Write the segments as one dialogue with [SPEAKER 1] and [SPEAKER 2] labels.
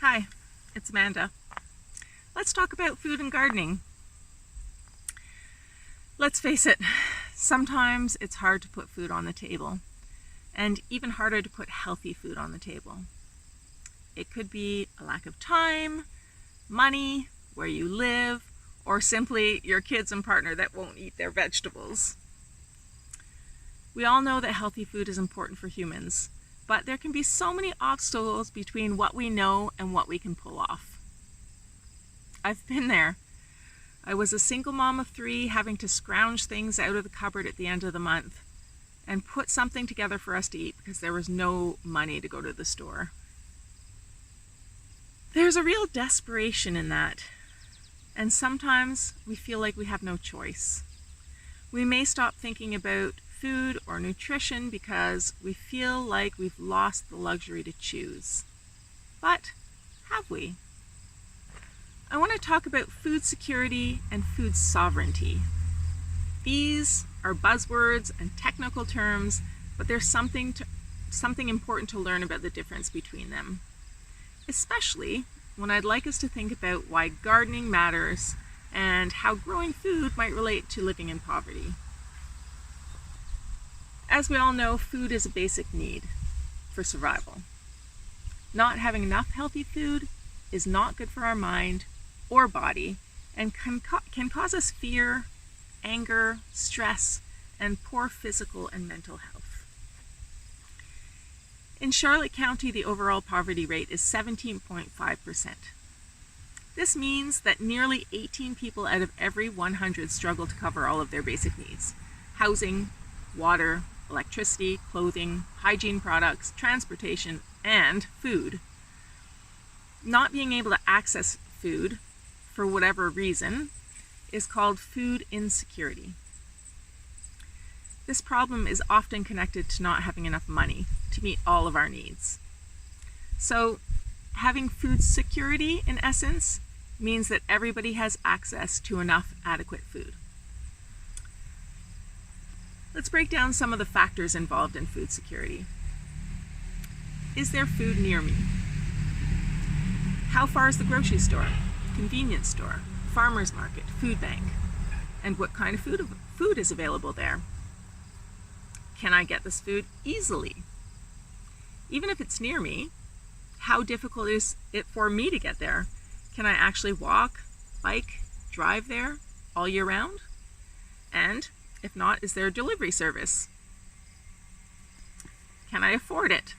[SPEAKER 1] Hi, it's Amanda. Let's talk about food and gardening. Let's face it, sometimes it's hard to put food on the table, and even harder to put healthy food on the table. It could be a lack of time, money, where you live, or simply your kids and partner that won't eat their vegetables. We all know that healthy food is important for humans, but there can be so many obstacles between what we know and what we can pull off. I've been there. I was a single mom of 3, having to scrounge things out of the cupboard at the end of the month and put something together for us to eat because there was no money to go to the store. There's a real desperation in that, and sometimes we feel like we have no choice. We may stop thinking about food or nutrition because we feel like we've lost the luxury to choose. But have we? I want to talk about food security and food sovereignty. These are buzzwords and technical terms, but there's something important to learn about the difference between them, especially when I'd like us to think about why gardening matters and how growing food might relate to living in poverty. As we all know, food is a basic need for survival. Not having enough healthy food is not good for our mind or body and can cause us fear, anger, stress, and poor physical and mental health. In Charlotte County, the overall poverty rate is 17.5%. This means that nearly 18 people out of every 100 struggle to cover all of their basic needs: housing, water, electricity, clothing, hygiene products, transportation, and food. Not being able to access food for whatever reason is called food insecurity. This problem is often connected to not having enough money to meet all of our needs. So, having food security, in essence, means that everybody has access to enough adequate food. Let's break down some of the factors involved in food security. Is there food near me? How far is the grocery store, convenience store, farmer's market, food bank? And what kind of food is available there? Can I get this food easily? Even if it's near me, how difficult is it for me to get there? Can I actually walk, bike, drive there all year round? And if not, is there a delivery service? Can I afford it?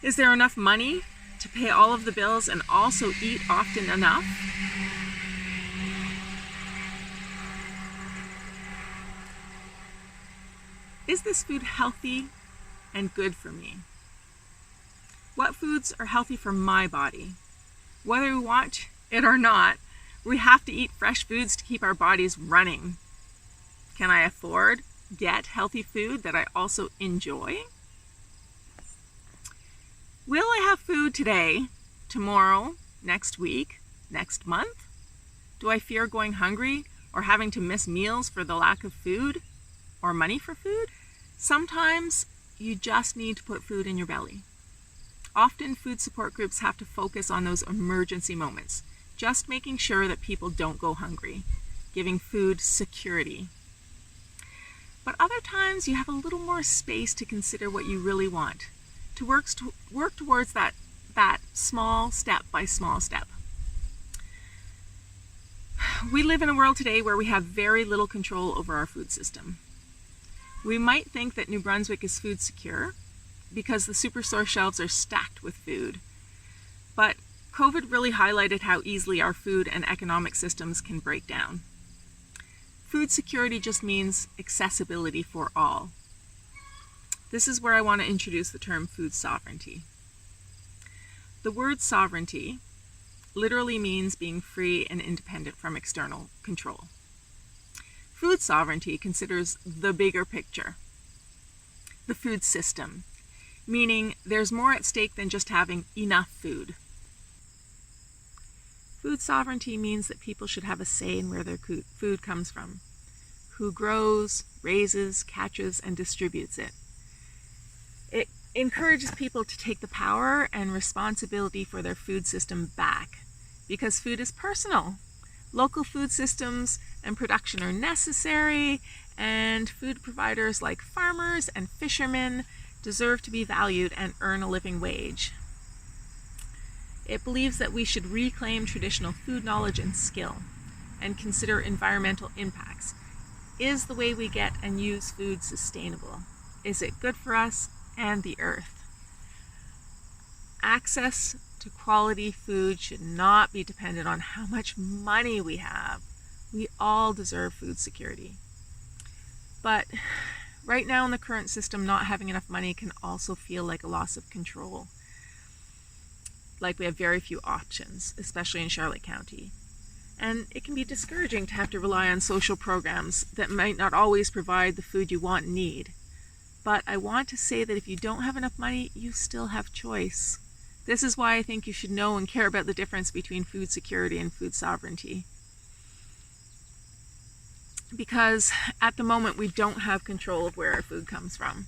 [SPEAKER 1] Is there enough money to pay all of the bills and also eat often enough? Is this food healthy and good for me? What foods are healthy for my body? Whether we want it or not, we have to eat fresh foods to keep our bodies running. Can I afford, get healthy food that I also enjoy? Will I have food today, tomorrow, next week, next month? Do I fear going hungry or having to miss meals for the lack of food or money for food? Sometimes you just need to put food in your belly. Often food support groups have to focus on those emergency moments, just making sure that people don't go hungry, giving food security. But other times you have a little more space to consider what you really want, to work towards that small step by small step. We live in a world today where we have very little control over our food system. We might think that New Brunswick is food secure because the superstore shelves are stacked with food. But COVID really highlighted how easily our food and economic systems can break down. Food security just means accessibility for all. This is where I want to introduce the term food sovereignty. The word sovereignty literally means being free and independent from external control. Food sovereignty considers the bigger picture, the food system, meaning there's more at stake than just having enough food. Food sovereignty means that people should have a say in where their food comes from, who grows, raises, catches, and distributes it. It encourages people to take the power and responsibility for their food system back, because food is personal. Local food systems and production are necessary, and food providers like farmers and fishermen deserve to be valued and earn a living wage. It believes that we should reclaim traditional food knowledge and skill and consider environmental impacts. Is the way we get and use food sustainable? Is it good for us and the earth? Access to quality food should not be dependent on how much money we have. We all deserve food security. But right now in the current system, not having enough money can also feel like a loss of control. Like we have very few options, especially in Charlotte County. And it can be discouraging to have to rely on social programs that might not always provide the food you want and need. But I want to say that if you don't have enough money, you still have choice. This is why I think you should know and care about the difference between food security and food sovereignty. Because at the moment, we don't have control of where our food comes from.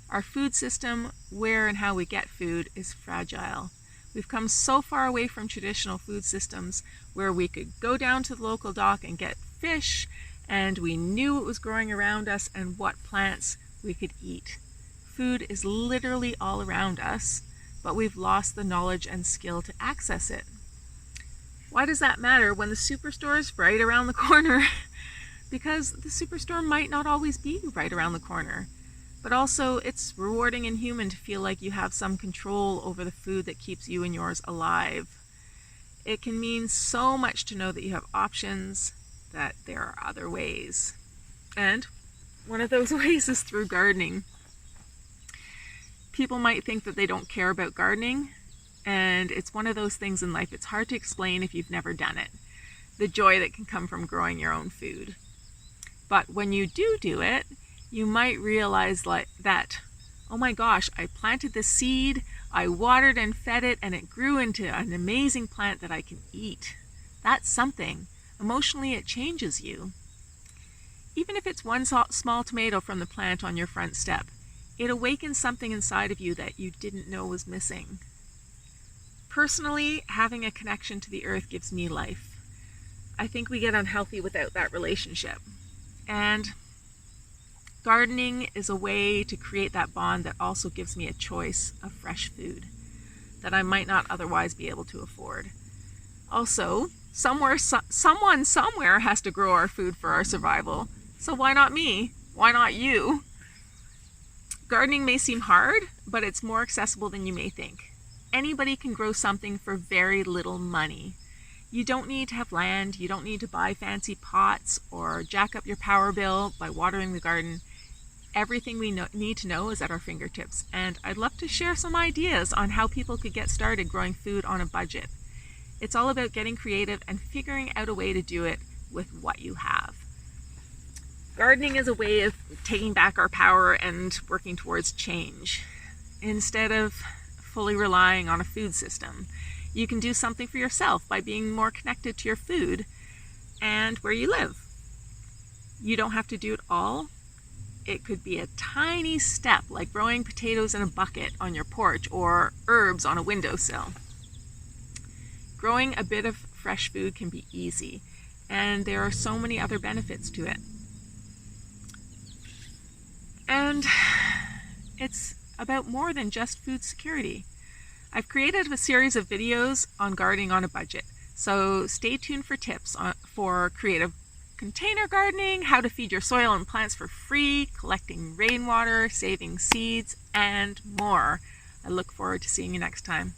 [SPEAKER 1] Our food system, where and how we get food, is fragile. We've come so far away from traditional food systems where we could go down to the local dock and get fish, and we knew it was growing around us and what plants we could eat. Food is literally all around us, but we've lost the knowledge and skill to access it. Why does that matter when the superstore is right around the corner? Because the superstore might not always be right around the corner. But also, it's rewarding and human to feel like you have some control over the food that keeps you and yours alive. It can mean so much to know that you have options, that there are other ways. And one of those ways is through gardening. People might think that they don't care about gardening, and it's one of those things in life. It's hard to explain if you've never done it. The joy that can come from growing your own food. But when you do it, you might realize that, oh my gosh, I planted this seed, I watered and fed it, and it grew into an amazing plant that I can eat. That's something. Emotionally, it changes you. Even if it's one small tomato from the plant on your front step, it awakens something inside of you that you didn't know was missing. Personally, having a connection to the earth gives me life. I think we get unhealthy without that relationship. And gardening is a way to create that bond that also gives me a choice of fresh food that I might not otherwise be able to afford. Also, someone somewhere has to grow our food for our survival. So why not me? Why not you? Gardening may seem hard, but it's more accessible than you may think. Anybody can grow something for very little money. You don't need to have land, you don't need to buy fancy pots or jack up your power bill by watering the garden. Everything we need to know is at our fingertips, and I'd love to share some ideas on how people could get started growing food on a budget. It's all about getting creative and figuring out a way to do it with what you have. Gardening is a way of taking back our power and working towards change. Instead of fully relying on a food system, you can do something for yourself by being more connected to your food and where you live. You don't have to do it all. It could be a tiny step, like growing potatoes in a bucket on your porch or herbs on a windowsill. Growing a bit of fresh food can be easy, and there are so many other benefits to it. And it's about more than just food security. I've created a series of videos on gardening on a budget, so stay tuned for tips for creative container gardening, how to feed your soil and plants for free, collecting rainwater, saving seeds, and more. I look forward to seeing you next time.